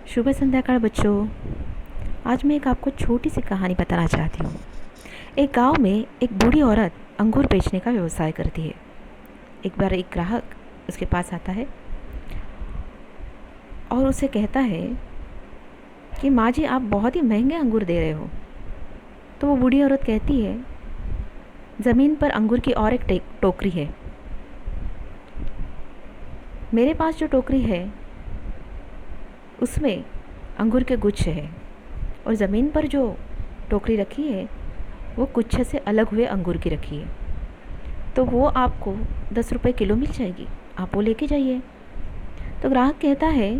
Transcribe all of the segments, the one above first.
शुभ संध्याकाळ बच्चों। आज मैं एक आपको छोटी सी कहानी बताना चाहती हूँ। एक गांव में एक बूढ़ी औरत अंगूर बेचने का व्यवसाय करती है। एक बार एक ग्राहक उसके पास आता है और उसे कहता है कि माँ जी, आप बहुत ही महंगे अंगूर दे रहे हो। तो वो बूढ़ी औरत कहती है, ज़मीन पर अंगूर की और एक टोकरी है। मेरे पास जो टोकरी है उसमें अंगूर के गुच्छ है और ज़मीन पर जो टोकरी रखी है वो गुच्छे से अलग हुए अंगूर की रखी है। तो वो आपको 10 रुपये किलो मिल जाएगी, आप वो लेके जाइए। तो ग्राहक कहता है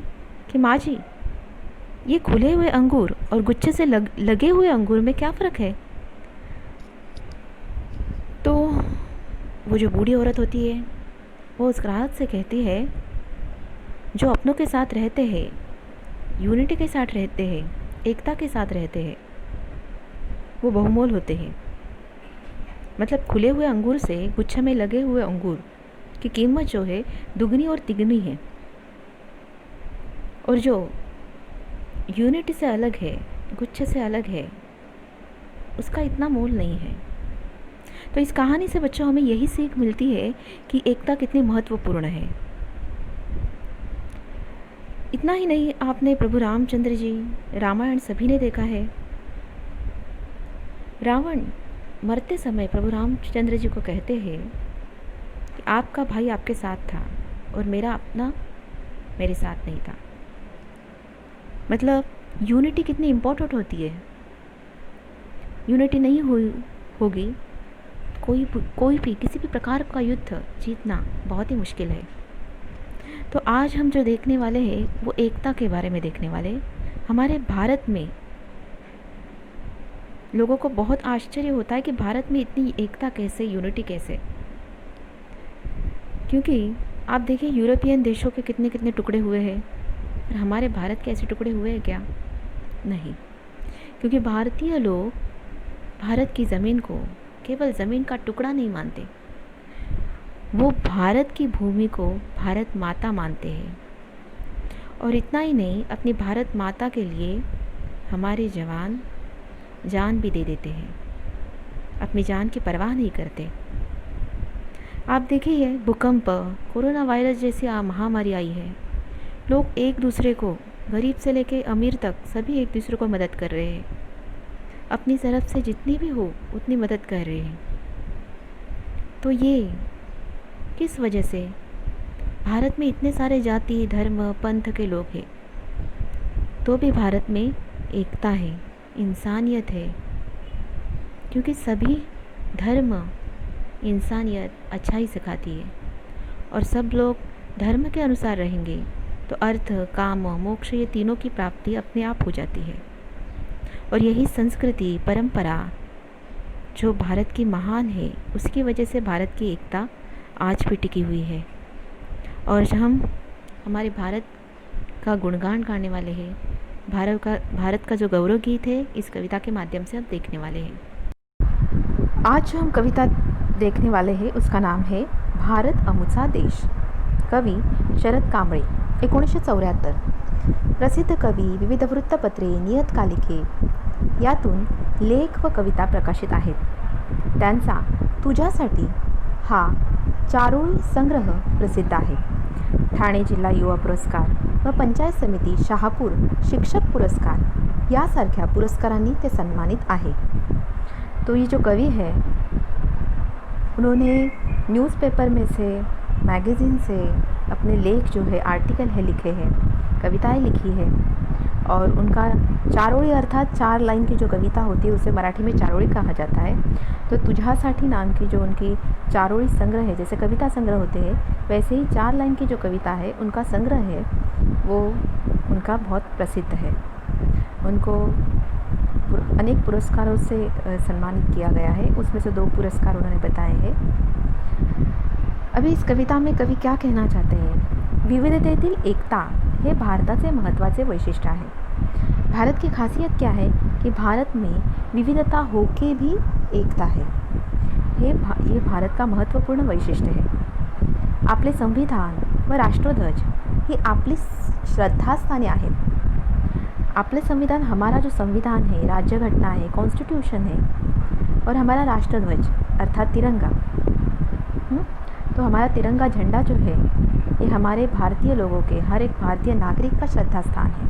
कि माँ जी, ये खुले हुए अंगूर और गुच्छे से लगे हुए अंगूर में क्या फ़र्क है? तो वो जो बूढ़ी औरत होती है वो उस ग्राहक से कहती है, जो अपनों के साथ रहते हैं, यूनिटी के साथ रहते हैं, एकता के साथ रहते हैं, वो बहुमोल होते हैं। मतलब खुले हुए अंगूर से गुच्छे में लगे हुए अंगूर की कीमत जो है दुगनी और तिगनी है, और जो यूनिटी से अलग है, गुच्छे से अलग है, उसका इतना मोल नहीं है। तो इस कहानी से बच्चों हमें यही सीख मिलती है कि एकता कितनी महत्वपूर्ण है। इतना ही नहीं, आपने प्रभु रामचंद्र जी, रामायण सभी ने देखा है। रावण मरते समय प्रभु रामचंद्र जी को कहते हैं कि आपका भाई आपके साथ था और मेरा अपना मेरे साथ नहीं था। मतलब यूनिटी कितनी इम्पोर्टेंट होती है। यूनिटी नहीं होगी, कोई भी किसी भी प्रकार का युद्ध जीतना बहुत ही मुश्किल है। तो आज हम जो देखने वाले हैं वो एकता के बारे में देखने वाले। हमारे भारत में लोगों को बहुत आश्चर्य होता है कि भारत में इतनी एकता कैसे, यूनिटी कैसे। क्योंकि आप देखिए यूरोपियन देशों के कितने कितने टुकड़े हुए हैं, और हमारे भारत के ऐसे टुकड़े हुए हैं क्या? नहीं। क्योंकि भारतीय लोग भारत की ज़मीन को केवल ज़मीन का टुकड़ा नहीं मानते, वो भारत की भूमि को भारत माता मानते हैं। और इतना ही नहीं, अपनी भारत माता के लिए हमारे जवान जान भी दे देते हैं, अपनी जान की परवाह नहीं करते। आप देखिए भूकंप, कोरोना वायरस जैसी महामारी आई है, लोग एक दूसरे को, गरीब से लेके अमीर तक सभी एक दूसरे को मदद कर रहे हैं। अपनी तरफ से जितनी भी हो उतनी मदद कर रहे हैं। तो ये किस वजह से? भारत में इतने सारे जाति, धर्म, पंथ के लोग हैं, तो भी भारत में एकता है, इंसानियत है। क्योंकि सभी धर्म इंसानियत, अच्छाई सिखाती है, और सब लोग धर्म के अनुसार रहेंगे तो अर्थ, काम, मोक्ष, ये तीनों की प्राप्ति अपने आप हो जाती है। और यही संस्कृति, परंपरा जो भारत की महान है, उसकी वजह से भारत की एकता आज भी टिकी हुई है। और हम हमारे भारत का गुणगान गाने वाले हैं। भारत का जो गौरव गीत है, इस कविता के माध्यम से हम देखने वाले हैं। आज जो हम कविता देखने वाले हैं उसका नाम है भारत अमुचा देश। कवी शरद कांबळे, 1974। प्रसिद्ध कवी, विविध वृत्तपत्रे, नियतकालिके यातून लेख व कविता प्रकाशित आहेत। त्यांचा तुझ्यासाठी हा चारोळी संग्रह प्रसिद्ध आहे। ठाणे जिल्हा युवा पुरस्कार व पंचायत समिती शहापूर शिक्षक पुरस्कार यासारख्या पुरस्कारांनी ते सन्मानित आहे। तो ये जो कवि है, उन्होंने न्यूज़पेपर में से, मैगज़ीन से अपने लेख जो है, आर्टिकल है, लिखे हैं, कविताएं लिखी है। और उनका चारोळी अर्थात 4 लाइन की जो कविता होती है उसे मराठी में चारोळी कहा जाता है। तो तुझ्यासाठी नाम की जो उनकी चारोळी संग्रह है, जैसे कविता संग्रह होते हैं वैसे ही 4 लाइन की जो कविता है उनका संग्रह है, वो उनका बहुत प्रसिद्ध है। उनको अनेक पुरस्कारों से सम्मानित किया गया है, उसमें से 2 पुरस्कार उन्होंने बताए हैं। अभी इस कविता में कवि क्या कहना चाहते हैं? विविधतेतील एकता हे भारताचे महत्त्वाचे वैशिष्ट्य आहे। भारत की खासियत क्या है कि भारत में विविधता होके भी एकता है। ये भारत का महत्त्वपूर्ण वैशिष्ट्य है। आपले संविधान व राष्ट्रध्वज ही आपली श्रद्धास्थाने आहेत। आपले संविधान, हमारा जो संविधान है, राज्य घटना है, कॉन्स्टिट्यूशन है, और हमारा राष्ट्रध्वज अर्थात तिरंगा, तो हमारा तिरंगा झंडा जो है ये हमारे भारतीय लोगों के, हर एक भारतीय नागरिक का श्रद्धा स्थान है.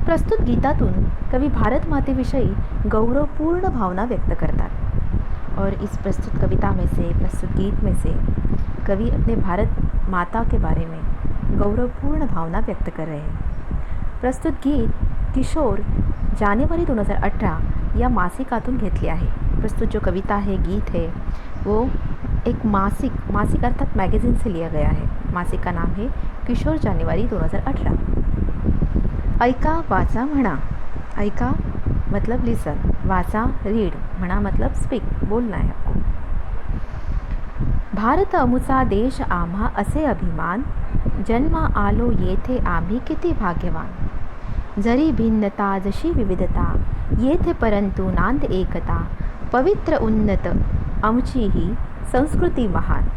प्रस्तुत गीतातून कवी भारत मातेविषयी गौरवपूर्ण भावना व्यक्त करतात. और इस प्रस्तुत कविता में से, प्रस्तुत गीत में से कवि अपने भारत माता के बारे में गौरवपूर्ण भावना व्यक्त कर रहे हैं. प्रस्तुत गीत किशोर जानेवारी 2018 या मासिकातून घेतले आहे. प्रस्तुत जो कविता है, गीत है, वो एक मासिक अर्थात मैगज़ीन से लिया गया है. मासिक का नाम है किशोर जानेवारी 2018. ऐका वाचा म्हणा. ऐका मतलब लिसन, वाचा रीड, म्हणा मतलब स्पीक, बोलना है आपको. भारत अमुचा देश आम्हा असे अभिमान, जन्मा आलो येथे आम्ही किती भाग्यवान. जरी भिन्नता जशी विविधता, येथे परंतु नांद एकता. पवित्र उन्नत आमची ही संस्कृती महान.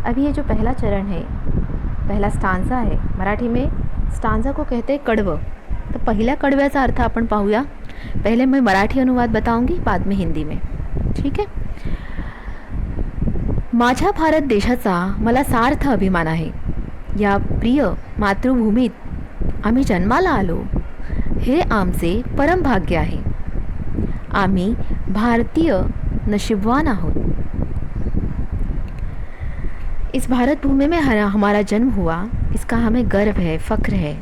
अभी ये जो पहला चरण है, पहला स्टांजा है, मराठी में स्टांजा को कहते हैं कडवं. तो पहिल्या कडव्याचा अर्थ आपण पाहूया. पहले मैं मराठी अनुवाद बताऊंगी, बाद में हिंदी में, ठीक है. माझ्या भारत देशाचा मला सार्थ अभिमान आहे. या प्रिय मातृभूमीत आम्ही जन्माला आलो, हे आमचे परम भाग्य आहे. आम्ही भारतीय नशीबवान आहोत. इस भारत भूमि में हमारा जन्म हुआ, इसका हमें गर्व है, फ़ख्र है.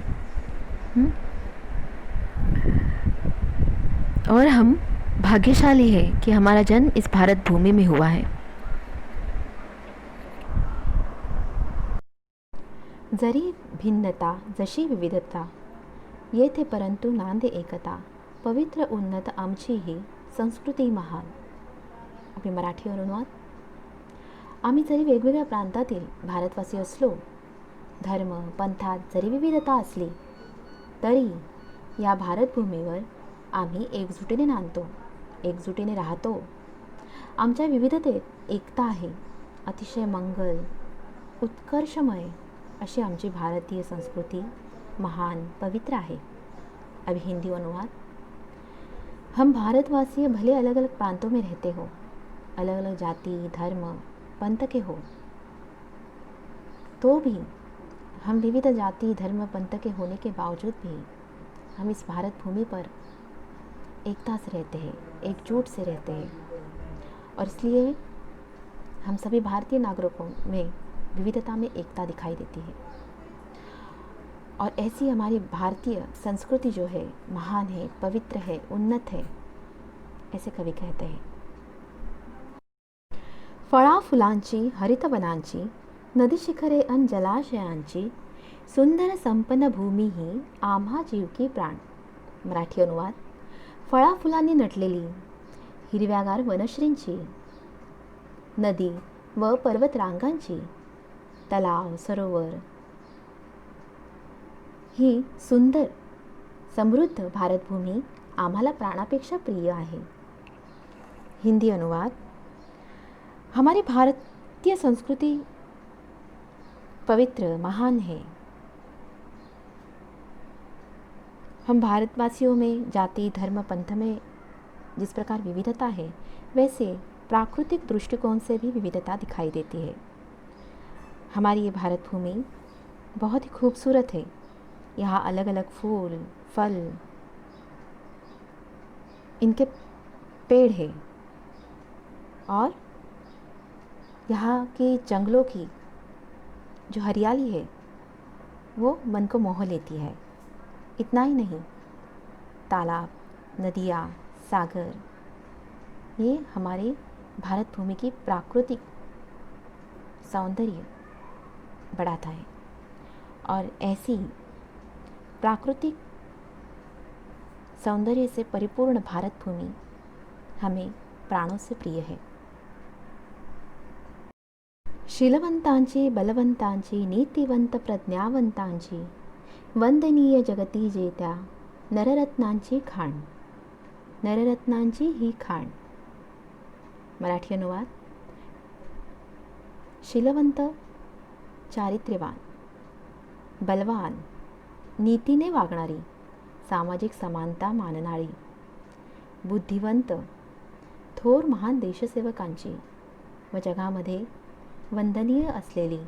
और हम भाग्यशाली हैं कि हमारा जन्म इस भारत भूमि में हुआ है. जरी भिन्नता जशी विविधता, येथे परंतु नांदे एकता. पवित्र उन्नत आमची ही संस्कृती महान. अभी मराठी अनुवाद. आम्ही जरी वेगवेगळ्या प्रांतातील भारतवासी असलो, धर्म पंथात जरी विविधता असली, तरी या भारतभूमीवर आम्ही एकजुटीने नांदतो, एकजुटीने राहतो. आमच्या विविधतेत एकता आहे. अतिशय मंगल उत्कर्षमय अशी आमची भारतीय संस्कृती महान पवित्र आहे. अभी हिंदी अनुवाद. हम भारतवासी भले अलग अलग प्रांतों में रहते हो, अलग अलग जाति धर्म पंथ के हो, तो भी हम विविध जाति धर्म पंथ के होने के बावजूद भी हम इस भारत भूमि पर एकता से रहते हैं, एकजुट से रहते हैं. और इसलिए हम सभी भारतीय नागरिकों में विविधता में एकता दिखाई देती है. और ऐसी हमारी भारतीय संस्कृति जो है महान है, पवित्र है, उन्नत है, ऐसे कवि कहते हैं. फळा फुलांची हरितवनांची, नदी शिखरे अन जलाशयांची, सुंदर संपन्न भूमी ही आम्हा जीवकी प्राण. मराठी अनुवाद. फळा फुलांनी नटलेली हिरव्यागार वनश्रींची, नदी व पर्वतरांगांची, तलाव सरोवर, ही सुंदर समृद्ध भारतभूमी आम्हाला प्राणापेक्षा प्रिय आहे. हिंदी अनुवाद. हमारी भारतीय संस्कृति पवित्र महान है. हम भारतवासियों में जाति धर्म पंथ में जिस प्रकार विविधता है, वैसे प्राकृतिक दृष्टिकोण से भी विविधता दिखाई देती है. हमारी ये भारत भूमि बहुत ही खूबसूरत है. यहाँ अलग अलग फूल फल, इनके पेड़ है, और यहाँ के जंगलों की जो हरियाली है वो मन को मोह लेती है. इतना ही नहीं, तालाब नदियाँ सागर, ये हमारे भारत भूमि की प्राकृतिक सौंदर्य बढ़ाता है. और ऐसी प्राकृतिक सौंदर्य से परिपूर्ण भारत भूमि हमें प्राणों से प्रिय है. शीलवंतांची बलवंतांची नीतिवंत प्रज्ञावंतांची, वंदनीय जगती जेत्या नररत्नांची खाण. नररत्नांची ही खाण. मराठी अनुवाद. शीलवंत चारित्र्यवान, बलवान, नीतीने वागणारी, सामाजिक समानता मानणारी, बुद्धिवंत, थोर महान देशसेवकांची व जगामध्ये वंदनीय असलेली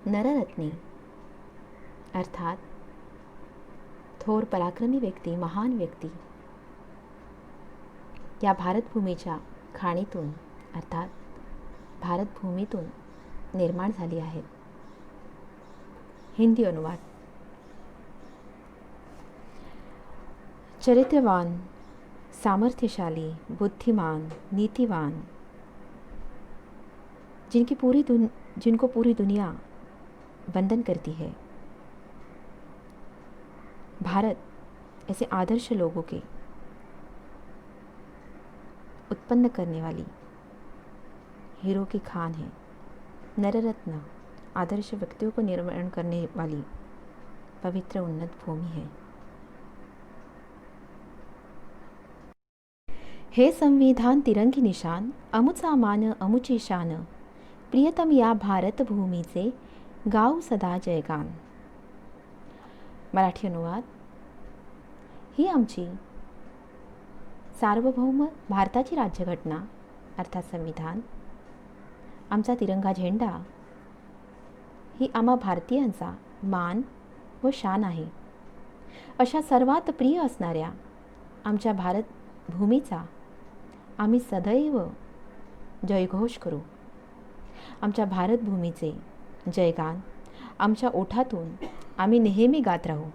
नररत्ने अर्थात थोर पराक्रमी व्यक्ती, महान व्यक्ती या भारतभूमीच्या खाणीतून अर्थात भारतभूमीतून निर्माण झाली आहेत. हिंदी अनुवाद. चरित्रवान, सामर्थ्यशाली, बुद्धिमान, नीतिवान, जिनको पूरी दुनिया वंदन करती है. भारत ऐसे आदर्श लोगों के उत्पन्न करने वाली हीरो की खान है. नररत्न आदर्श व्यक्तियों को निर्माण करने वाली पवित्र उन्नत भूमि है. हे संविधान तिरंगी निशान, अमुचा मान अमुची शान, प्रियतम या भारत भूमीचे गाऊ सदा जयगान. मराठी अनुवाद. ही आमची सार्वभौम भारताची राज्यघटना अर्थात संविधान, आमचा तिरंगा झेंडा ही आम्हा भारतीयांचा मान व शान आहे. अशा सर्वात प्रिय असणाऱ्या आमच्या भारत भूमीचा आम्ही सदैव जयघोष करू. आमच्या भारत भूमीचे जयगान आमच्या ओठातून आम्ही नेहमी गात राहू.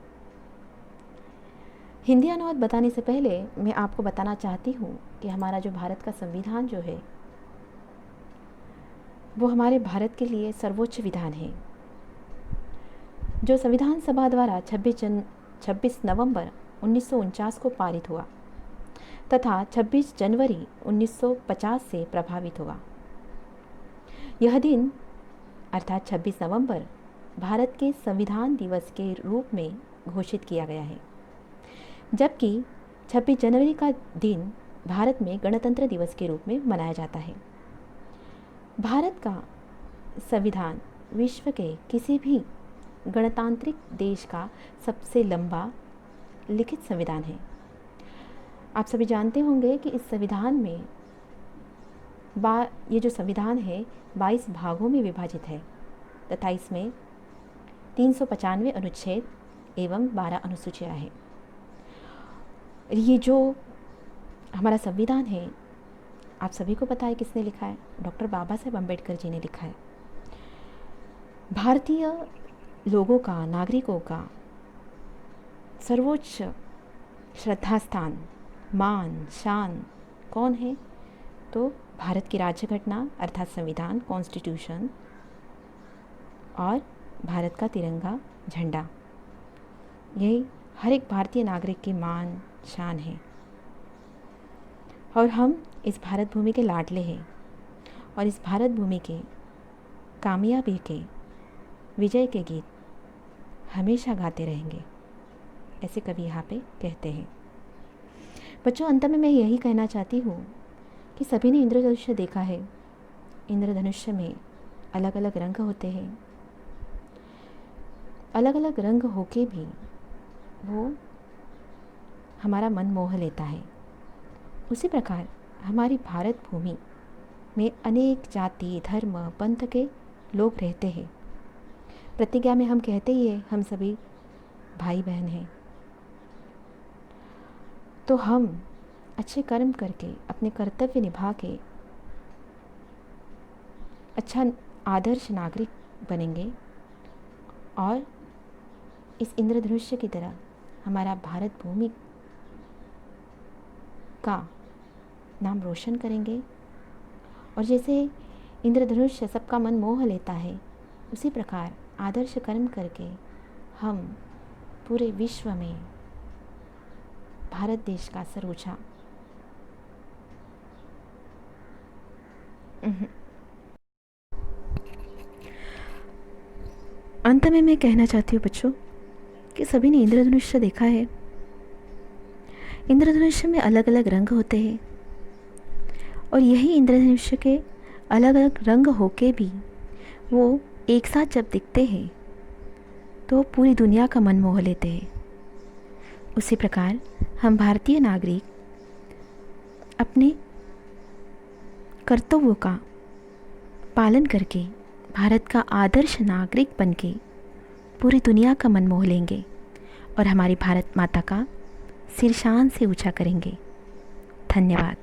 हिंदी अनुवाद बताने से पहले मैं आपको बताना चाहती हूँ कि हमारा जो भारत का संविधान जो है वो हमारे भारत के लिए सर्वोच्च विधान है, जो संविधान सभा द्वारा 26 नवंबर 1949 को पारित हुआ तथा 26 जनवरी 1950 से प्रभावित हुआ. यह दिन अर्थात 26 नवंबर भारत के संविधान दिवस के रूप में घोषित किया गया है, जबकि 26 जनवरी का दिन भारत में गणतंत्र दिवस के रूप में मनाया जाता है. भारत का संविधान विश्व के किसी भी गणतांत्रिक देश का सबसे लंबा लिखित संविधान है. आप सभी जानते होंगे कि इस संविधान में ये जो संविधान है 22 भागों में विभाजित है तथा इसमें 395 अनुच्छेद एवं 12 अनुसूचियाँ हैं. ये जो हमारा संविधान है आप सभी को पता है किसने लिखा है. डॉक्टर बाबा साहेब अम्बेडकर जी ने लिखा है. भारतीय लोगों का, नागरिकों का सर्वोच्च श्रद्धास्थान, मान, शान कौन है? तो भारत की राज्यघटना अर्थात संविधान, कॉन्स्टिट्यूशन और भारत का तिरंगा झंडा, यही हर एक भारतीय नागरिक की मान, शान है. और हम इस भारत भूमि के लाडले हैं और इस भारत भूमि के कामयाबी के, विजय के गीत हमेशा गाते रहेंगे, ऐसे कवि यहाँ पे कहते हैं. बच्चों, अंत में मैं यही कहना चाहती हूँ कि सभी ने इंद्रधनुष्य देखा है. इंद्रधनुष्य में अलग अलग रंग होते हैं. अलग अलग रंग होके भी वो हमारा मन मोह लेता है. उसी प्रकार हमारी भारत भूमि में अनेक जाति, धर्म, पंथ के लोग रहते हैं. प्रतिज्ञा में हम कहते ही हैं हम सभी भाई बहन हैं. तो हम अच्छे कर्म करके अपने कर्तव्य निभा के अच्छा आदर्श नागरिक बनेंगे और इस इंद्रधनुष्य की तरह हमारा भारत भूमि का नाम रोशन करेंगे. और जैसे इंद्रधनुष्य सबका मन मोह लेता है, उसी प्रकार आदर्श कर्म करके हम पूरे विश्व में भारत देश का सर्वोच्च अंत में मैं कहना चाहती हूँ बच्चों कि सभी ने इंद्रधनुष्य देखा है. इंद्रधनुष्य में अलग अलग रंग होते हैं और यही इंद्रधनुष्य के अलग अलग रंग होके भी वो एक साथ जब दिखते हैं तो पूरी दुनिया का मन मोह लेते हैं. उसी प्रकार हम भारतीय नागरिक अपने कर्तव्यों का पालन करके भारत का आदर्श नागरिक बनके पूरी दुनिया का मन मोह लेंगे और हमारी भारत माता का सिर शान से ऊंचा करेंगे। धन्यवाद।